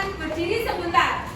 silakan berdiri sebentar.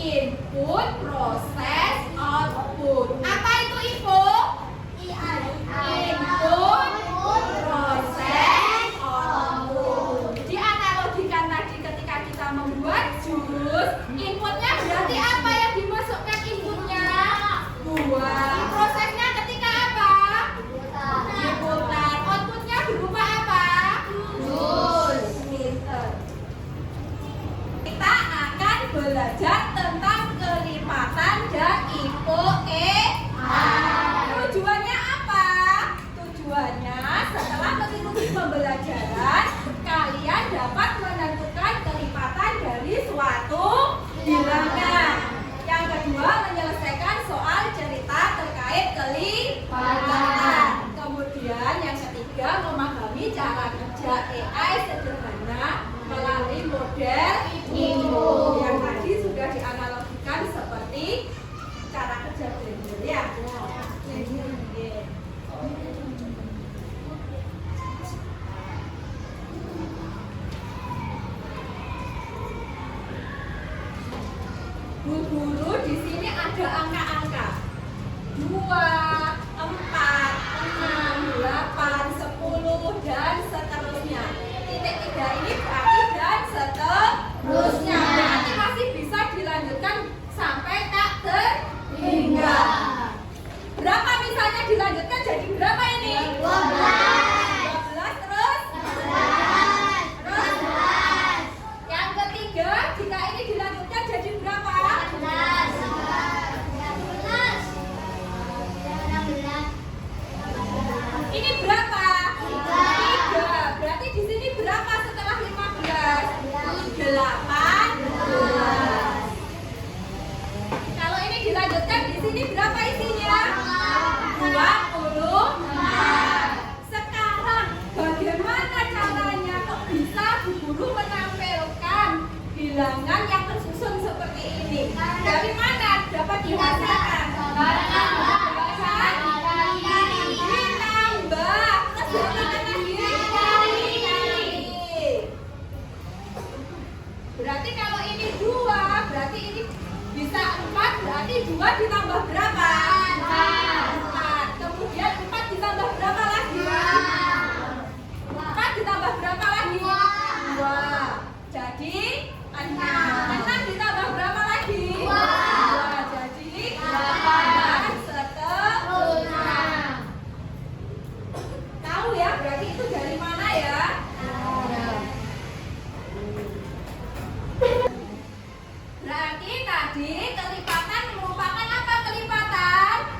Input, proses, output. Apa itu info? Input, proses, output. Dianalogikan tadi ketika kita membuat jus, inputnya berarti apa yang dimasukkan inputnya? Buah. Prosesnya ketika apa? Diputar. Outputnya berupa apa? Jus. Kita akan belajar tentang kelipatan dan IPO-EA. Tujuannya apa? Tujuannya setelah mengikuti pembelajaran, kalian dapat menentukan kelipatan dari suatu bilangan. Yang kedua, menyelesaikan soal cerita terkait kelipatan. Kemudian yang ketiga, memahami cara kerja AI sederhana melalui model IPO yang tadi sudah dianalogikan seperti cara kerja blender ya. Bu guru, di sini ada angka-angka 2, 4, 6, 8, 10 dan seterusnya. Titik 3 ini berarti dan seterusnya. Berarti masih bisa dilanjutkan sampai tak terhingga. Berapa misalnya dilanjutkan jadi berapa ini? 12 terus? Terus? Yang ketiga, jika ini dilanjutkan jadi berapa? 16. Ini berapa? 3. Berarti di sini berapa setelah 15? 18. Kalau ini dilanjutkan di sini berapa isinya? 24. Sekarang bagaimana caranya kok bisa Bu Guru menampilkan bilangan yang tersusun seperti ini? Dari mana dapat dihasilkan? Bisa 4 berarti 2 ditambah berapa? 4. Kemudian 4 ditambah berapa lagi? 4 ditambah berapa lagi? 2. Jadi 6. 6 ditambah berapa lagi? 2. Jadi 8 seterusnya. Tahu ya, berarti itu dari mana ya? Berarti tadi kelipatan merupakan apa kelipatan?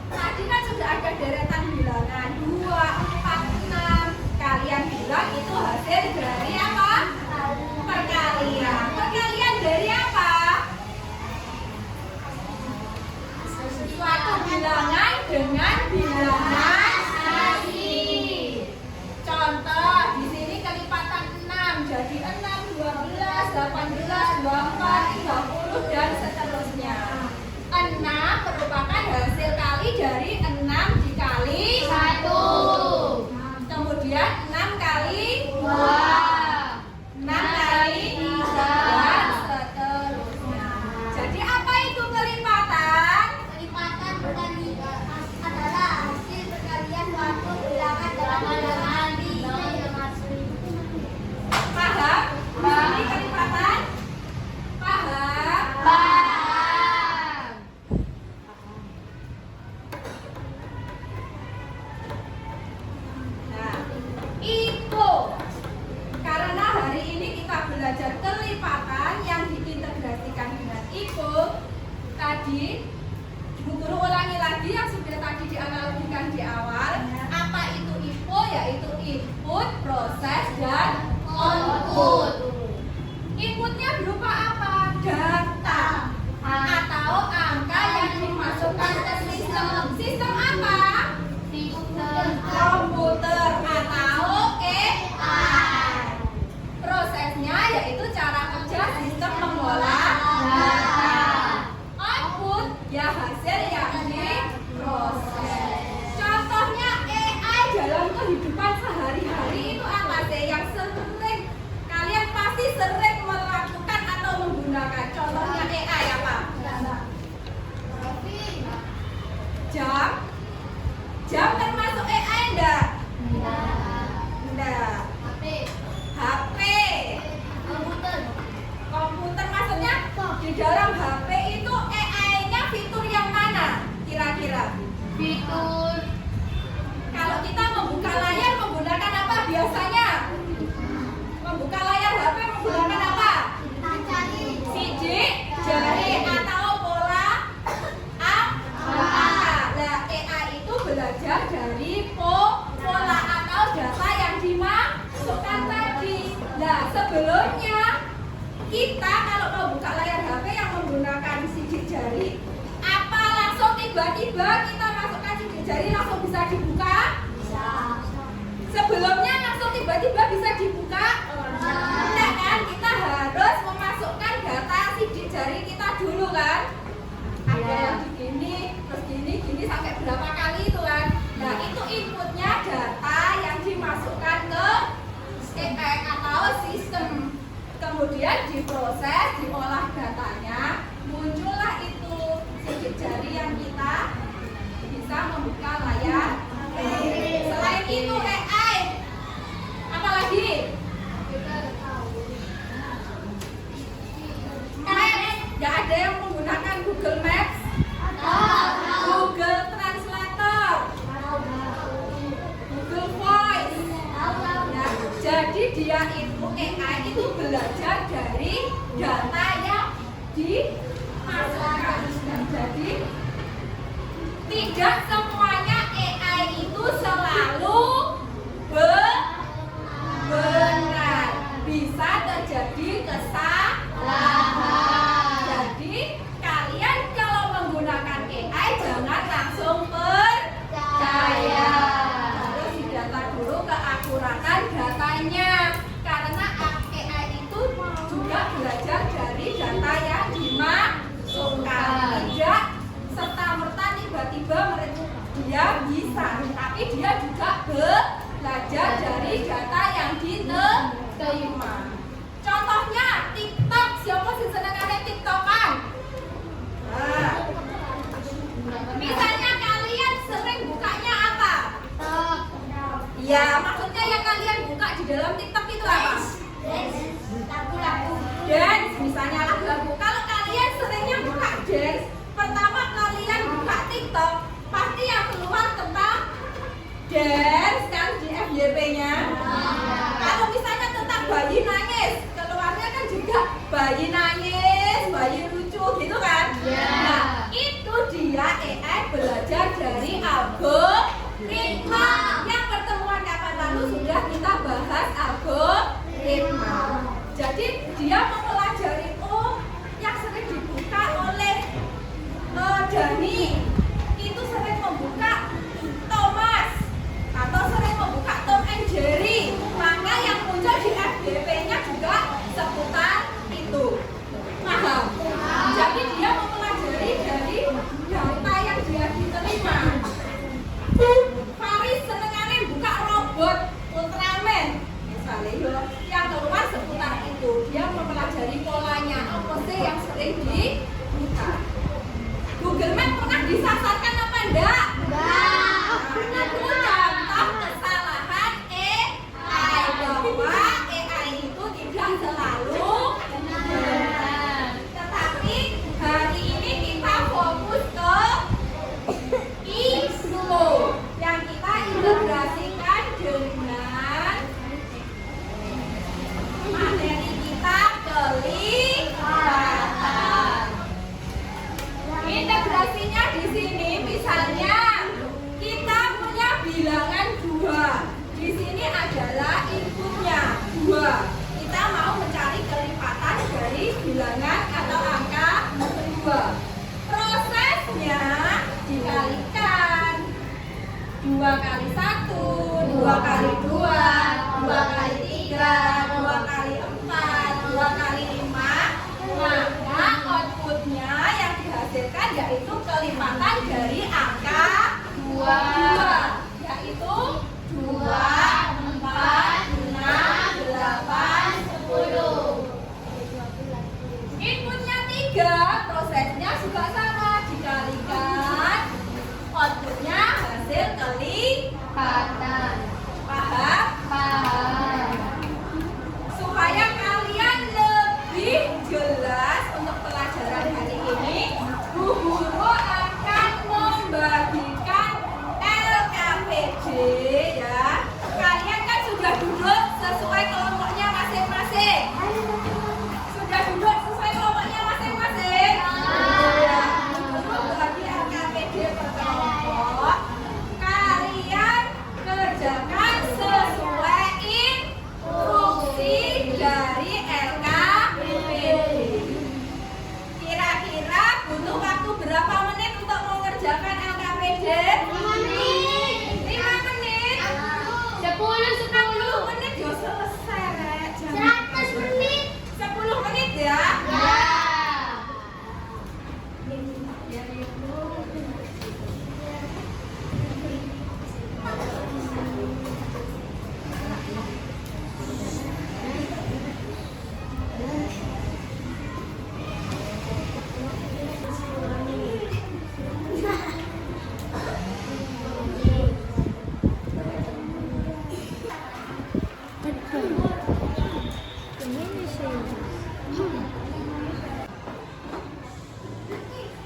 Tadi kan sudah ada deretan bilangan 2, 4, 6. Kalian bilang itu hasil dari apa? Perkalian. Perkalian dari apa? Suatu bilangan dengan bilangan sasi. Contoh di sini kelipatan 6 jadi 6, 12, 18, 24, 30 dan seterusnya. 6 merupakan hasil kali dari 6 dikali 1. Kemudian 6 kali 2, 6 kali 3 dan seterusnya. Jadi apa itu kelipatan? Kelipatan adalah hasil perkalian suatu bilangan dalam bilangan Paham? Ini kelipatan? Paham? Paham. Nah, itu karena hari ini kita belajar kelipatan yang diintegrasikan dengan IPO. Tadi Bu Guru ulangi lagi yang sudah tadi dianalogikan di awal. Apa itu IPO? Yaitu input, proses, dan output. Inputnya berupa apa? Data atau angka yang dimasukkan ke sistem. Sistem apa? Komputer atau AI. Prosesnya yaitu cara kerja sistem mengolah data. Output ya hasil yang diproses. Contohnya AI dalam kehidupan sehari-hari itu apa sih yang sering kalian pasti sering melakukan atau menggunakan? Contohnya AI apa? Jam. Jam termasuk AI enggak? Enggak. HP. Komputer maksudnya di dalam HP itu AI-nya fitur yang mana? Kira-kira? Fitur Kalau kita membuka layar menggunakan apa biasanya? Membuka layar HP menggunakan apa? Sidik jari atau pola mata. Nah, AI itu belajar dari pola atau data yang dimasukkan tadi. Nah, sebelumnya kita kalau mau buka layar HP yang menggunakan sidik jari, apa langsung tiba-tiba kita masukkan sidik jari langsung bisa dibuka? Sebelumnya langsung tiba-tiba bisa dibuka? Enggak kan? Kita harus memasukkan data sidik jari kita dulu kan? Ada yang begini, terus gini sampai berapa kali itu kan? Nah itu inputnya data yang dimasukkan ke AI atau sistem. Kemudian diproses, diolah datanya, muncullah itu sidik jari yang kita bisa membuka layar. Selain itu AI, apa lagi? Maps, nggak ada yang menggunakan Google Maps, Google Translator, Google Voice. Nah, jadi dia itu AI itu belajar dari data yang dimasukkan. Nah, jadi tidak semuanya AI itu selalu benar. Bisa terjadi kesalahan. Jadi kalian kalau menggunakan AI jangan langsung percaya. Harus didata dulu keakuratan datanya. Karena AI itu juga belajar dari data yang dimasukkan. Tidak serta-merta tiba-tiba dia bisa, tapi dia juga belajar dari data yang diterima. Contoh bisa nyala lagu. Kalau kalian seringnya buka dance, pertama kalian buka TikTok, pasti yang keluar tentang dance kan di FYP-nya. Kalau misalnya tentang bayi nangis, keluarnya kan juga bayi nangis, bayi lucu gitu kan. Nah, itu dia AI belajar dari algoritma. Yang pertemuan kapan lalu sudah kita bahas algoritma. Jadi dia mempelajari yang sering dibuka oleh Dani itu sering membuka Thomas atau sering membuka Tom and Jerry. Maka yang muncul di FYP-nya juga seputar itu. Paham? Jadi dia mempelajari dari data yang dia diterima. Faris senengannya buka robot Ultraman misalnya, yang keluar seputar itu. Dia mempelajari polanya apa sih yang sering dibuka. Google Map pernah disasarkan apa enggak? Itu contoh kesalahan AI, bahwa AI itu tidak selalu benar. Tetapi hari ini kita fokus ke ISO yang kita integrasikan dengan materi kita kelihatan. Integrasinya di sini misalnya kita punya bilangan 2. Di sini adalah inputnya 2. Kita mau mencari kelipatan dari bilangan atau angka 2. Prosesnya dikalikan 2 kali 1, 2 kali 2, 2 kali 3, 2 kali 4, 2 kali 5. Maka outputnya yang dihasilkan yaitu kelipatan dari angka 2, yaitu 2, 4, 6, 8, 10. Inputnya 3, prosesnya juga sama, dikalikan outputnya hasil kelipatan. Paham? Supaya kalian lebih jelas untuk pelajaran hari ini, Bu Guru akan membagikan LKPD ya. Kalian kan sudah duduk sesuai kelompoknya masing-masing. Sudah duduk sesuai kelompoknya masing-masing? Ya. Guru bagi LKPD per kelompok. Kalian kerjakan sesuai instruksi dari LKPD. Kira-kira butuh waktu berapa menit untuk mengerjakan LKPD? 5 menit. 10 menit ya selesai, Rek. 100 menit. 10 menit ya.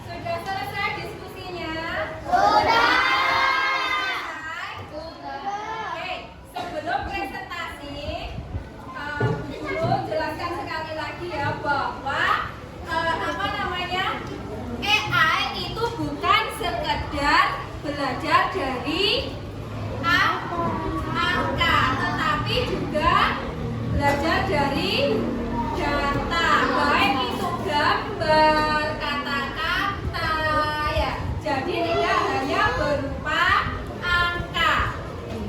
Sudah selesai diskusinya? Oke, sebelum presentasi, dulu jelaskan sekali lagi ya bahwa AI itu bukan sekedar belajar dari angka, tetapi juga belajar dari data, baik itu gambar, kata-kata ya. Jadi tidak hanya berupa angka.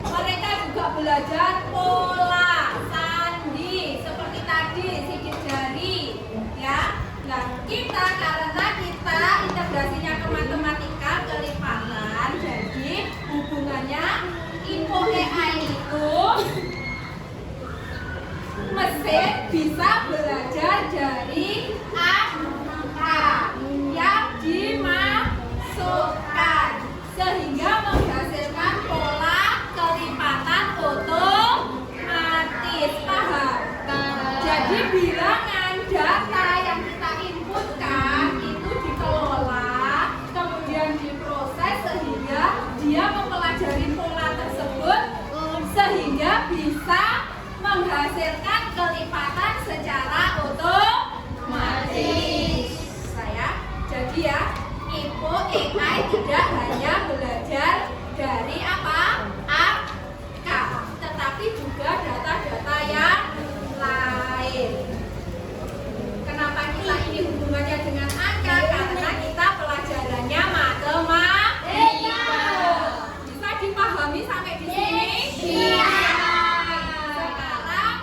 Mereka juga belajar pola, sandi, seperti tadi sidik jari ya. Nah, karena kita integrasinya ke matematika, kelipatan, jadi hubungannya info AI itu mesin bisa belajar dari angka yang dimasukkan sehingga menghasilkan pola kelipatan otomatis. Paham? Jadi bilangan data yang kita inputkan itu dikelola, kemudian diproses sehingga dia mempelajari pola tersebut sehingga bisa menghasilkan kelipatan secara otomatis. Jadi ya, Info AI tidak hanya belajar dari apa? Angka, tetapi juga data-data yang lain. Kenapa kita ini hubungannya dengan angka? Karena kita pelajarannya matematika. Bisa dipahami sampai di sini? Iya. Sekarang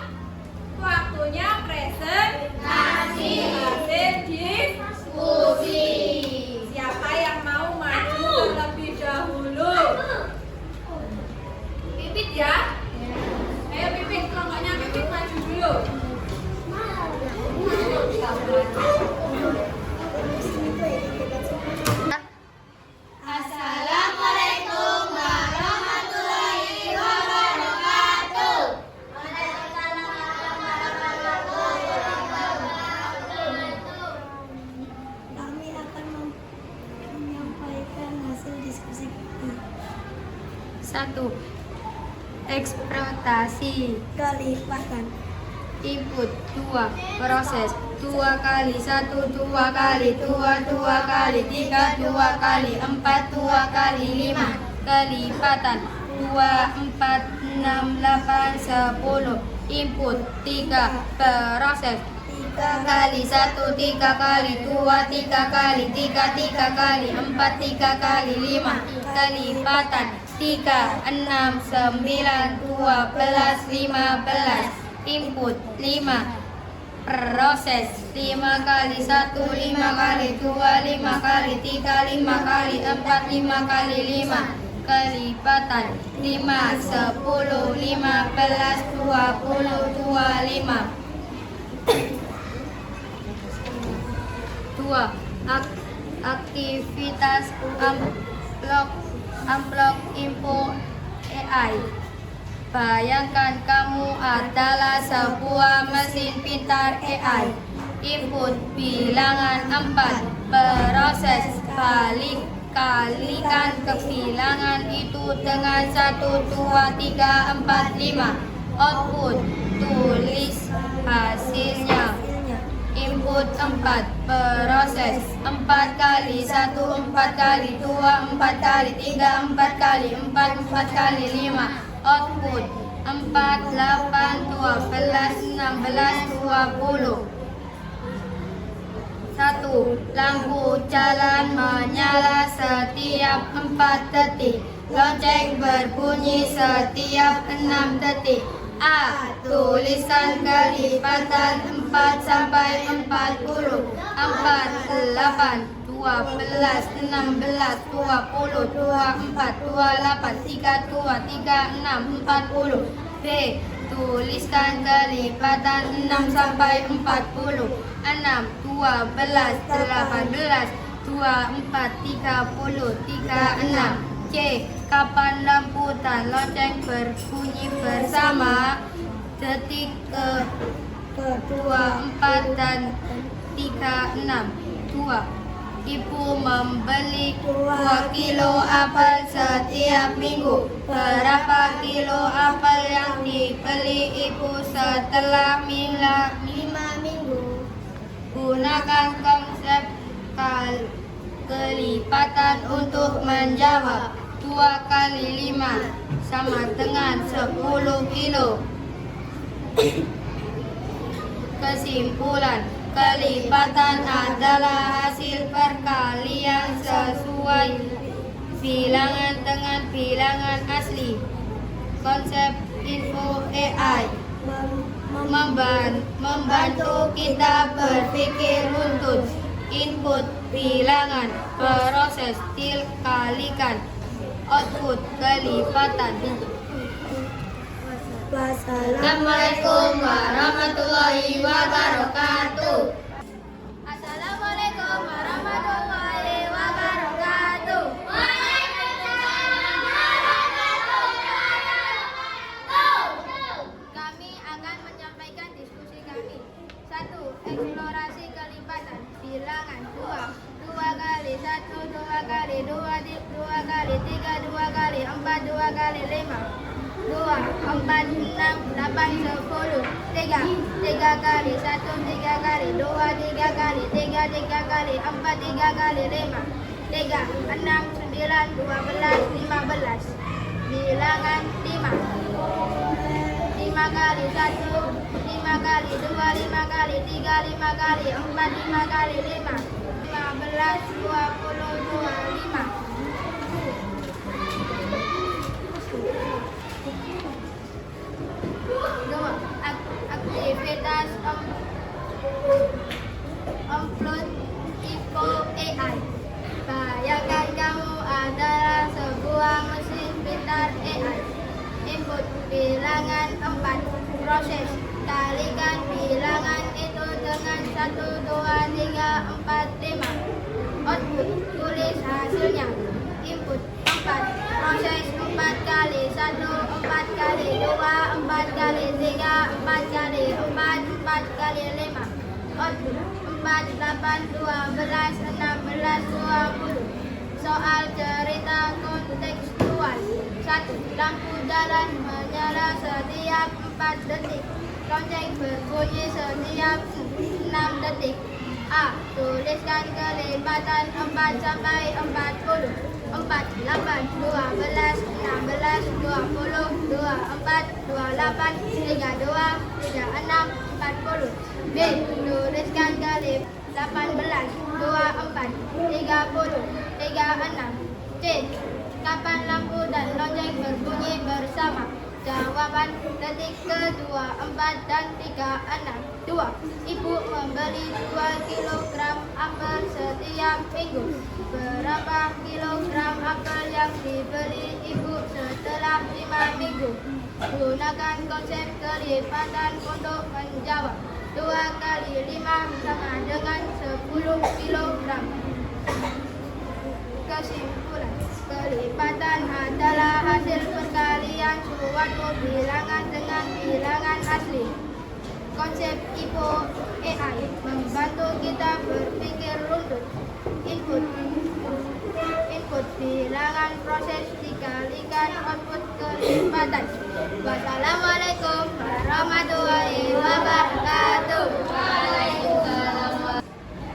waktunya presentasi hasil diskusi. Siapa yang mau maju terlebih dahulu? Pipit ya? Ayo Pipit, kelompoknya Pipit maju dulu. Assalamualaikum warahmatullahi wabarakatuh. Kami akan menyampaikan hasil diskusi kami. 1. Ekspektasi Kelipatan. input 2. Proses 2 kali 1 2 kali 2 2 kali 3 2 kali 4 2 kali 5. Kelipatan 2 4 6 8 10. Input 3. Proses 3 kali 1 3 kali 2 3 kali 3 3 kali 4 3 kali 5. Kelipatan 3 6 9 12 15. Input 5. Proses 5 kali 1 5 kali 2 5 kali 3 5 kali 4 5 kali 5. Kelipatan 5 10 15 20 25. 2. Aktivitas amplop info AI. Bayangkan kamu adalah sebuah mesin pintar AI. Input bilangan 4. Proses kalikan kebilangan itu dengan 1 2 3 4 5. Output tulis hasilnya. Input 4. Proses 4 kali 1 4 kali 2 4 kali 3 4 kali 4 4 kali 5. Output 4 8 12 16 20. 1. Lampu jalan menyala setiap 4 detik. Lonceng berbunyi setiap 6 detik. A. Tulisan kelipatan 4 sampai 40. 4 8 12 16 20 24 28 32 36 40. B. Tuliskan kelipatan 6 sampai 40. 6 12 18 24 30 36. C. Kapan lampu dan lonceng berbunyi bersama? Detik ke-2 4 dan 3 6. 2. Ibu membeli 2 kilo apel setiap minggu. Berapa kilo apel yang dibeli ibu setelah 5 minggu? Gunakan konsep kelipatan untuk menjawab. 2 kali 5 sama dengan 10 kilo. Kesimpulan, kelipatan adalah hasil perkalian sesuai bilangan dengan bilangan asli. Konsep info AI membantu kita berpikir runtut. Input bilangan, proses kalikan, output kelipatan. Assalamualaikum warahmatullahi wabarakatuh. Assalamualaikum warahmatullahi wabarakatuh. Waalaikumsalam warahmatullahi wabarakatuh. Kami akan menyampaikan diskusi kami. 1. Eksplorasi kelipatan. Bilangan 2. 2 kali 1, 2 kali 2, 2 kali 3, 2 kali 4, 2 kali 5. 2, 4, 6, 8, 10. 3. 3 kali 1, 3 kali 2, 3 kali 3, 3 kali 4, 3 kali 5. 3, 6, 9, 12, 15. Bilangan 5. 5 kali 1, 5 kali 2, 5 kali 3, 5 kali 4, 5 kali 5. 15, 20, 25. Aktivitas upload info AI. Bayangkan kamu adalah sebuah mesin pintar AI. Input bilangan 4. Proses. Kalikan bilangan itu dengan 1, 2, 3, 4, 5. Output. Tulis hasilnya. Input 4. Proses 4 kali 1, 4 kali 2, 4 kali 3, 4 kali 4, 4 kali 5. Output 4, 8, 12, 16, 20. Soal cerita kontekstual. 1. Lampu jalan menyala setiap 4 detik. Lonceng berbunyi setiap 6 detik. A. Tuliskan kelipatan 4 sampai 40. 4, 8, 12, 16, 20, 24, 28, 32, 36, 40. B. Tuliskan kelipatan 18, 24, 30, 36. C. Kapan lampu dan lonceng berbunyi bersama? Jawaban detik ke-2, 4 dan 36. 2. Ibu membeli 2 kilogram apel setiap minggu. Berapa kilogram apel yang dibeli ibu setelah 5 minggu? Gunakan konsep kelipatan untuk menjawab. 2 kali 5 sama dengan 10 kilogram. Kesimpulan. Kelipatan adalah hasil perkalian suatu bilangan dengan bilangan asli. Konsep IPO AI membantu kita berpikir runtuh. Input bilangan proses dikalikan output kelipatan. Wassalamualaikum warahmatullahi wabarakatuh.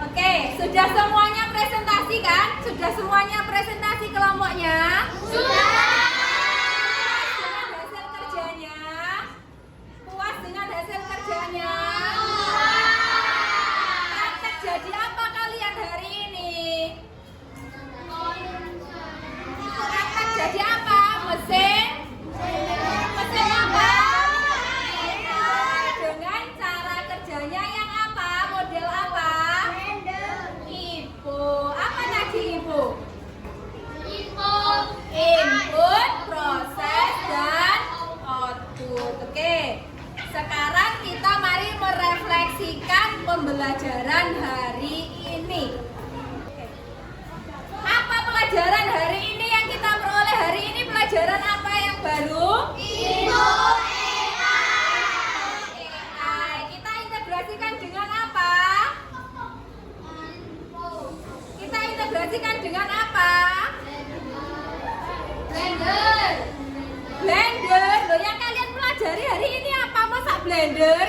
Oke, sudah semuanya presentasi kan? Sudah semuanya presentasi kelompoknya? Sudah. Dengan hasil kerjanya? Puas dengan hasil kerjanya? Praktek jadi apa kalian hari ini? Praktek jadi apa? Mesin? Mesin apa? Dengan cara kerjanya yang apa? Model apa? Ibu. Apa tadi Ibu? Input, proses, dan output. Oke. Sekarang kita mari merefleksikan pembelajaran hari ini. Apa pelajaran hari ini yang kita peroleh hari ini? Pelajaran apa yang baru? AI. Kita integrasikan dengan apa? Kita integrasikan dengan apa? Blender. Loh, yang kalian pelajari hari ini apa? Masak blender?